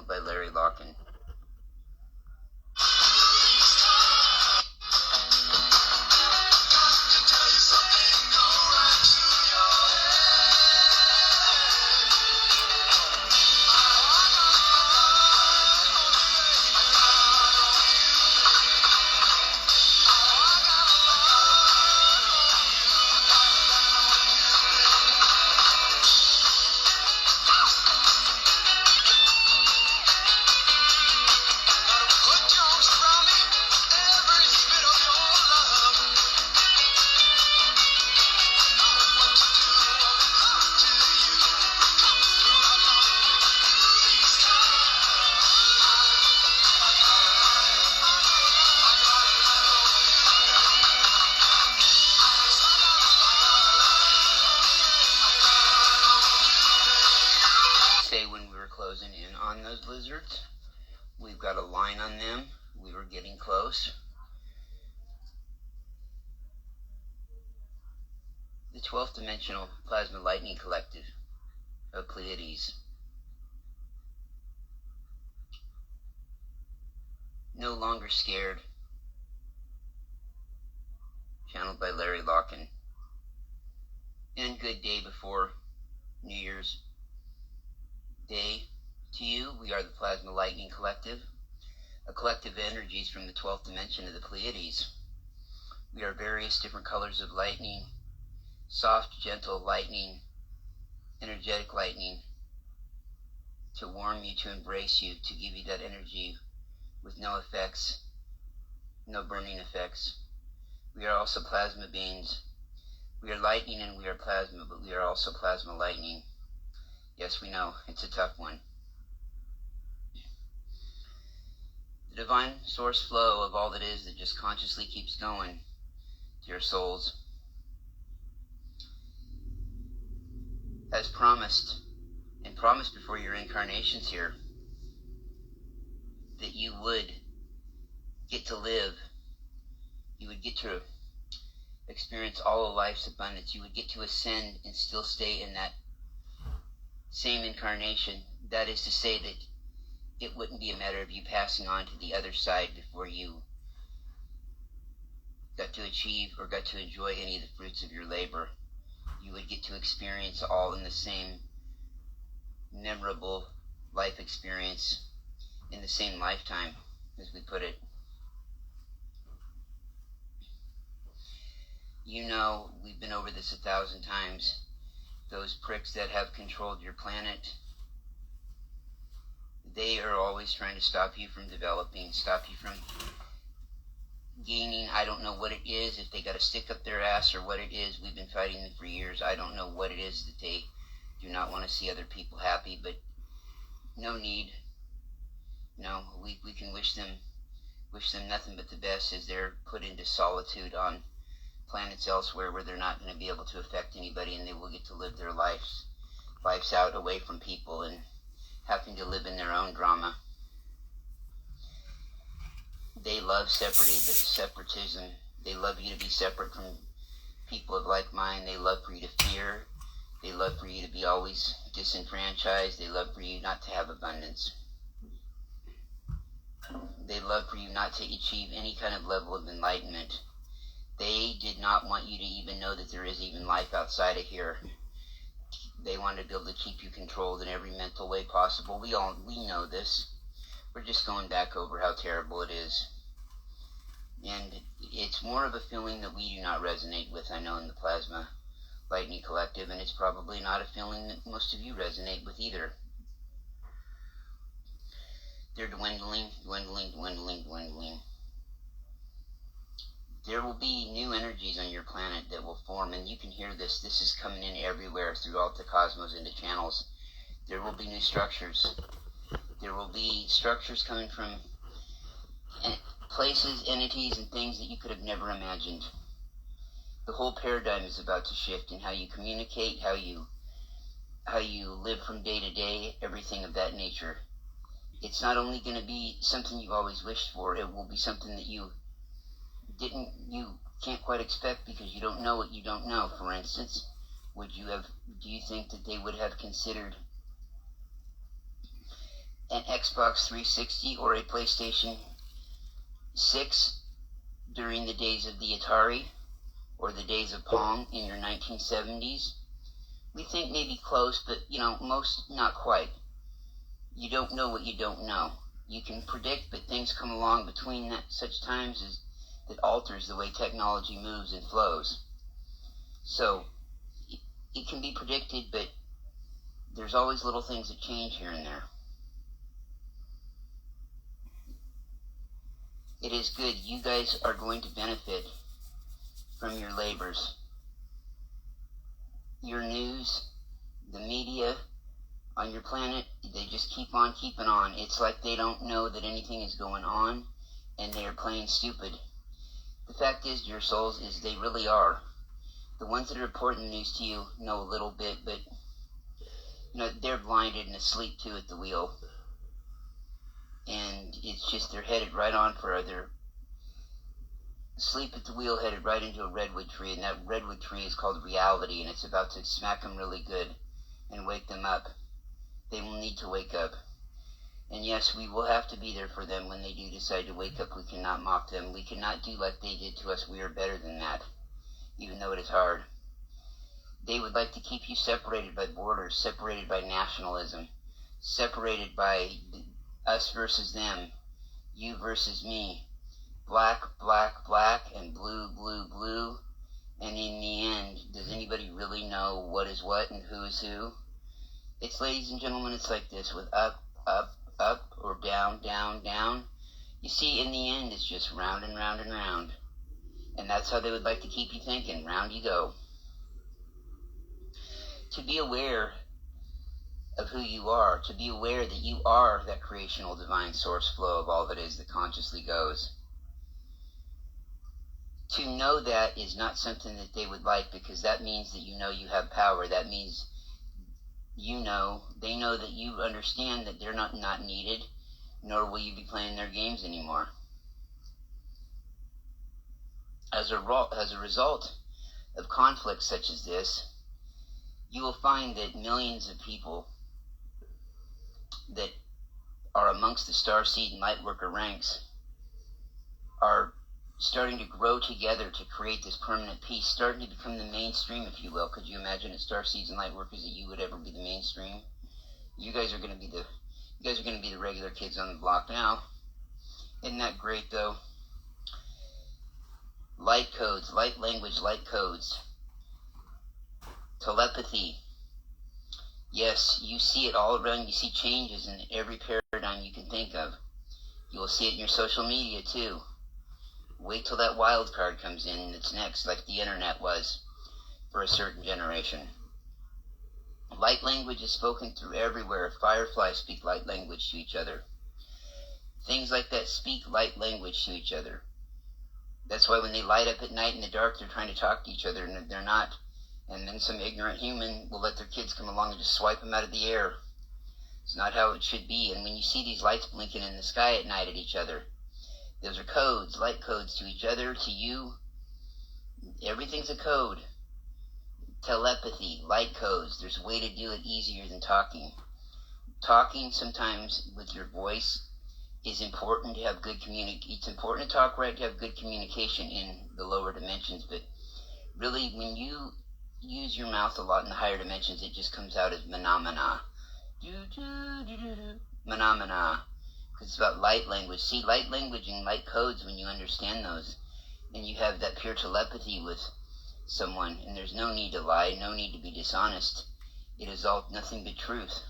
channeled by Larry Locken. When we were closing in on those blizzards, we've got a line on them. We were getting close. The 12th dimensional plasma lightning collective of Pleiades. No longer scared. Channeled by Larry Locken. And good day before New Year's Day to you. We are the Plasma Lightning Collective, a collective of energies from the 12th dimension of the Pleiades. We are various different colors of lightning, soft, gentle lightning, energetic lightning, to warm you, to embrace you, to give you that energy with no effects, no burning effects. We are also plasma beings. We are lightning and we are plasma, but we are also plasma lightning. Yes, we know, it's a tough one. The divine source flow of all that is that just consciously keeps going to your souls has promised, and promised before your incarnations here, that you would get to live, you would get to experience all of life's abundance, you would get to ascend and still stay in that same incarnation. That is to say that it wouldn't be a matter of you passing on to the other side before you got to achieve or got to enjoy any of the fruits of your labor. You would get to experience all in the same memorable life experience in the same lifetime, as we put it. You know, we've been over this 1,000 times. Those pricks that have controlled your planet, they are always trying to stop you from developing, stop you from gaining. I don't know what it is, if they got a stick up their ass or what it is. We've been fighting them for years. I don't know what it is that they do not want to see other people happy, but no need. No, we can wish them nothing but the best as they're put into solitude on planets elsewhere where they're not going to be able to affect anybody, and they will get to live their lives out away from people and having to live in their own drama. They love separatism. They love you to be separate from people of like mind. They love for you to fear. They love for you to be always disenfranchised. They love for you not to have abundance. They love for you not to achieve any kind of level of enlightenment. They did not want you to even know that there is even life outside of here. They wanted to be able to keep you controlled in every mental way possible. We know this. We're just going back over how terrible it is. And it's more of a feeling that we do not resonate with, I know, in the Plasma Lightning Collective, and it's probably not a feeling that most of you resonate with either. They're dwindling. There will be new energies on your planet that will form, and you can hear this. This is coming in everywhere throughout the cosmos into channels. There will be new structures. There will be structures coming from places, entities, and things that you could have never imagined. The whole paradigm is about to shift in how you communicate, how you live from day to day, everything of that nature. It's not only going to be something you've always wished for, it will be something that you can't quite expect because you don't know what you don't know. For instance, do you think that they would have considered an Xbox 360 or a PlayStation 6 during the days of the Atari or the days of Pong in your 1970s? We think maybe close, but, most not quite. You don't know what you don't know. You can predict, but things come along between such times as that alters the way technology moves and flows. So it can be predicted, but there's always little things that change here and there. It is good. You guys are going to benefit from your labors. Your news, the media on your planet, they just keep on keeping on. It's like they don't know that anything is going on, and they are playing stupid. The fact is, dear souls, is they really are. The ones that are reporting the news to you know a little bit, but they're blinded and asleep too at the wheel. And it's just they're headed right on for their asleep at the wheel, headed right into a redwood tree, and that redwood tree is called reality, and it's about to smack them really good and wake them up. They will need to wake up. And yes, we will have to be there for them when they do decide to wake up. We cannot mock them. We cannot do like they did to us. We are better than that, even though it is hard. They would like to keep you separated by borders, separated by nationalism, separated by us versus them, you versus me, black, black, black, and blue, blue, blue. And in the end, does anybody really know what is what and who is who? It's, ladies and gentlemen, it's like this, with up, up, up, or down, down, down. You see, in the end, it's just round and round and round. And that's how they would like to keep you thinking. Round you go. To be aware of who you are, to be aware that you are that creational divine source flow of all that is that consciously goes. To know that is not something that they would like, because that means that you have power. That means they know that you understand that they're not needed, nor will you be playing their games anymore. As a result of conflicts such as this, you will find that millions of people that are amongst the starseed and lightworker ranks are starting to grow together to create this permanent peace, starting to become the mainstream, if you will. Could you imagine at starseeds and lightworkers that you would ever be the mainstream? You guys are going to be the regular kids on the block now. Isn't that great, though? Light codes, light language, light codes. Telepathy. Yes, you see it all around. You see changes in every paradigm you can think of. You will see it in your social media, too. Wait till that wild card comes in that's next, like the internet was for a certain generation. Light language is spoken through everywhere. Fireflies speak light language to each other. Things like that speak light language to each other. That's why when they light up at night in the dark, they're trying to talk to each other, and they're not. And then some ignorant human will let their kids come along and just swipe them out of the air. It's not how it should be. And when you see these lights blinking in the sky at night at each other, those are codes, light codes to each other, to you. Everything's a code. Telepathy, light codes. There's a way to do it easier than talking. Talking sometimes with your voice is important to have good it's important to talk right, to have good communication in the lower dimensions, but really when you use your mouth a lot in the higher dimensions, it just comes out as phenomena. Phenomena. Because it's about light language. See, light language and light codes, when you understand those, and you have that pure telepathy with someone, and there's no need to lie, no need to be dishonest. It is all nothing but truth.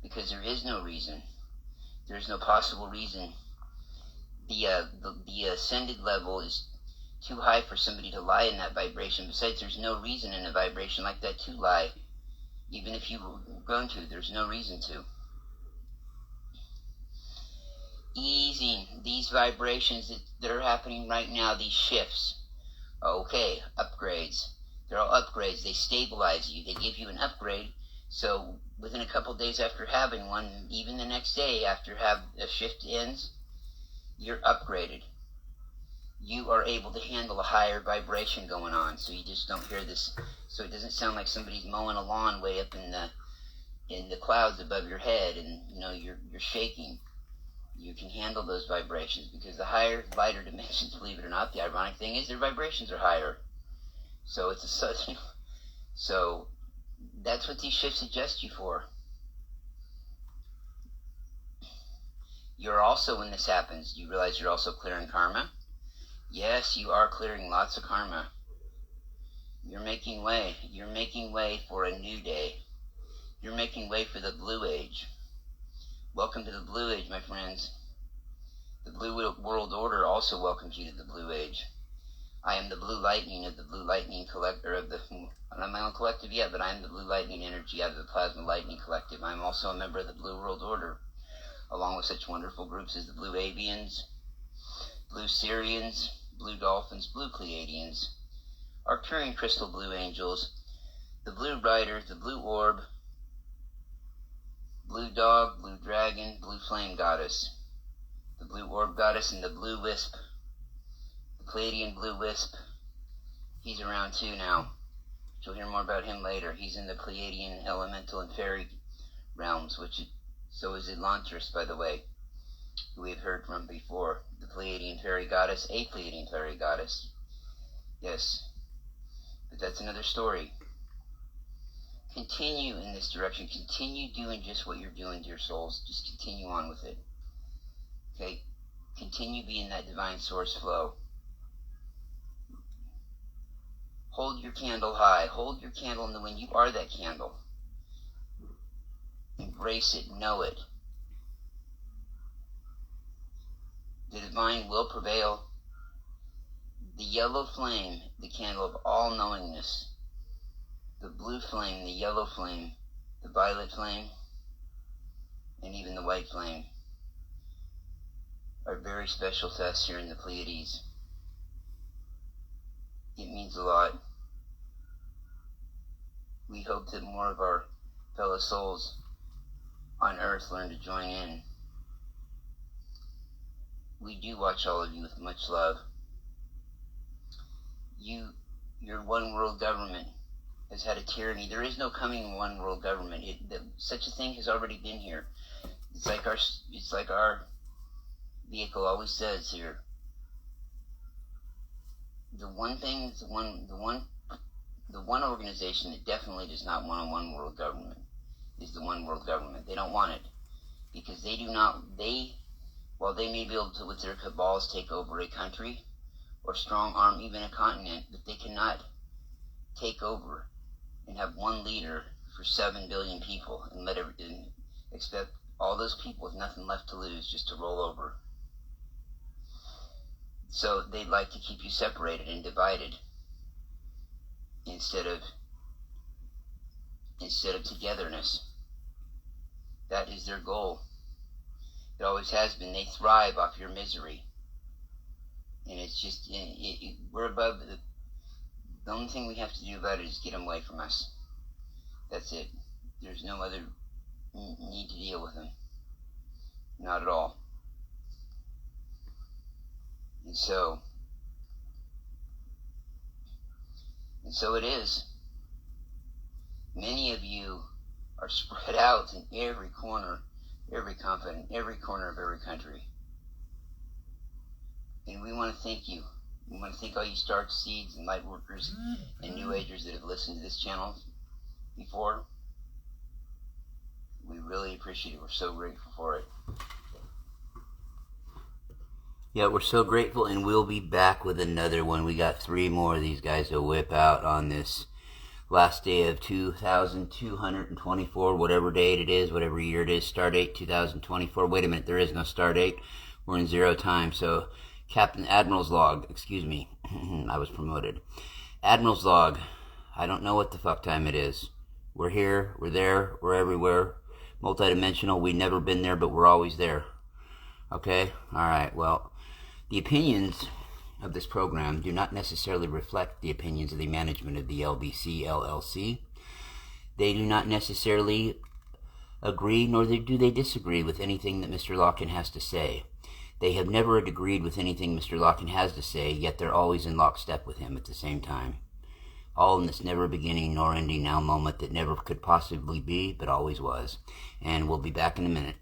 Because there is no reason. There is no possible reason. The ascended level is too high for somebody to lie in that vibration. Besides, there's no reason in a vibration like that to lie. Even if you were going to, there's no reason to. Easing these vibrations that are happening right now, these shifts. Okay, upgrades. They're all upgrades. They stabilize you. They give you an upgrade. So within a couple days after having one, even the next day after a shift ends, you're upgraded. You are able to handle a higher vibration going on, so you just don't hear this. So it doesn't sound like somebody's mowing a lawn way up in the in the clouds above your head, and you're shaking. You can handle those vibrations because the higher, lighter dimensions, believe it or not, the ironic thing is their vibrations are higher. So it's so that's what these shifts adjust you for. You're also, when this happens, you realize you're also clearing karma. Yes, you are clearing lots of karma. You're making way. You're making way for a new day. You're making way for the blue age. Welcome to the blue age, my friends. The blue world order also welcomes you to the blue age. I am the blue lightning of the blue lightning collector of the, I'm not my own collective yet, but I am the blue lightning energy out of the plasma lightning collective. I'm also a member of the blue world order, along with such wonderful groups as the blue avians, blue Syrians, blue dolphins, blue Pleiadians, Arcturian crystal blue angels, the blue rider, the blue orb, blue dog, blue dragon, blue flame goddess, the blue orb goddess, and the blue wisp, the Pleiadian blue wisp. He's around too now. You'll hear more about him later. He's in the Pleiadian elemental and fairy realms, so is Elantris, by the way, who we've heard from before. The Pleiadian fairy goddess, a Pleiadian fairy goddess. Yes, but that's another story. Continue in this direction. Continue doing just what you're doing, dear souls. Just continue on with it. Okay? Continue being that divine source flow. Hold your candle high. Hold your candle in the wind. You are that candle. Embrace it. Know it. The divine will prevail. The yellow flame, the candle of all knowingness. The blue flame, the yellow flame, the violet flame, and even the white flame are very special to us here in the Pleiades. It means a lot. We hope that more of our fellow souls on Earth learn to join in. We do watch all of you with much love. Your one world government has had a tyranny. There is no coming one world government. Such a thing has already been here. It's like our vehicle always says here. The one organization that definitely does not want a one world government is the one world government. They don't want it because while they may be able to, with their cabals, take over a country or strong arm even a continent, but they cannot take over and have one leader for 7 billion people and expect all those people with nothing left to lose just to roll over. So they'd like to keep you separated and divided instead of togetherness. That is their goal. It always has been. They thrive off your misery. And it's just, we're above it. The only thing we have to do about it is get them away from us. That's it. There's no other need to deal with them. Not at all. And so it is. Many of you are spread out in every corner, every continent, every corner of every country. And we want to thank you. We want to thank all you star seeds and light workers and new agers that have listened to this channel before. We really appreciate it. We're so grateful for it. Yeah, we're so grateful, and we'll be back with another one. We got 3 more of these guys to whip out on this last day of 2224, whatever date it is, whatever year it is, star date 2024. Wait a minute, there is no star date. We're in 0 time, so Captain Admiral's log, excuse me, I was promoted. Admiral's log, I don't know what the fuck time it is. We're here, we're there, we're everywhere. Multidimensional, we've never been there, but we're always there. Okay? Alright, well, the opinions of this program do not necessarily reflect the opinions of the management of the LBC LLC. They do not necessarily agree, nor do they disagree with anything that Mr. Larkin has to say. They have never agreed with anything Mr. Larkin has to say, yet they're always in lockstep with him at the same time. all in this never beginning nor ending now moment that never could possibly be, but always was. And we'll be back in a minute.